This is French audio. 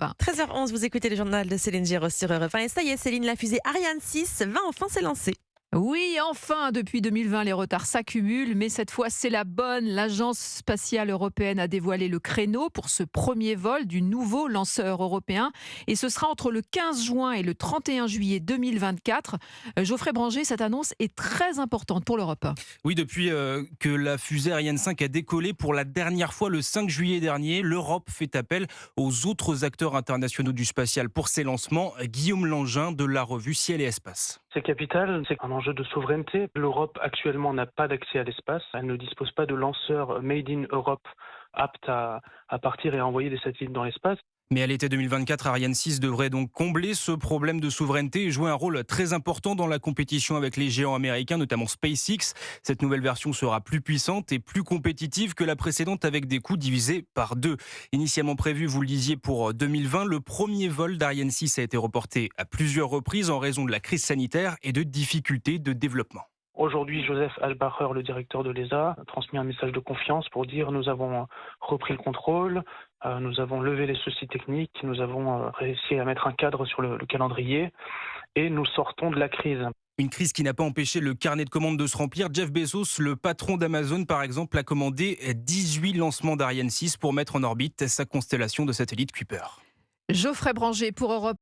13h11, vous écoutez le journal de Céline Giraud sur Europe 1. Et ça y est, Céline, la fusée Ariane 6 va enfin s'élancer. Oui, enfin, depuis 2020, les retards s'accumulent, mais cette fois, c'est la bonne. L'Agence spatiale européenne a dévoilé le créneau pour ce premier vol du nouveau lanceur européen. Et ce sera entre le 15 juin et le 31 juillet 2024. Geoffrey Branger, cette annonce est très importante pour l'Europe. Oui, depuis que la fusée Ariane 5 a décollé pour la dernière fois le 5 juillet dernier, l'Europe fait appel aux autres acteurs internationaux du spatial pour ses lancements. Guillaume Langin de la revue Ciel et Espace. C'est capital, c'est un enjeu de souveraineté. L'Europe actuellement n'a pas d'accès à l'espace, elle ne dispose pas de lanceurs made in Europe aptes à partir et à envoyer des satellites dans l'espace. Mais à l'été 2024, Ariane 6 devrait donc combler ce problème de souveraineté et jouer un rôle très important dans la compétition avec les géants américains, notamment SpaceX. Cette nouvelle version sera plus puissante et plus compétitive que la précédente avec des coûts divisés par 2. Initialement prévu, vous le disiez, pour 2020, le premier vol d'Ariane 6 a été reporté à plusieurs reprises en raison de la crise sanitaire et de difficultés de développement. Aujourd'hui, Joseph Albacher, le directeur de l'ESA, a transmis un message de confiance pour dire nous avons repris le contrôle, nous avons levé les soucis techniques, nous avons réussi à mettre un cadre sur le calendrier et nous sortons de la crise. Une crise qui n'a pas empêché le carnet de commandes de se remplir. Jeff Bezos, le patron d'Amazon par exemple, a commandé 18 lancements d'Ariane 6 pour mettre en orbite sa constellation de satellites Kuiper. Geoffrey Branger pour Europe.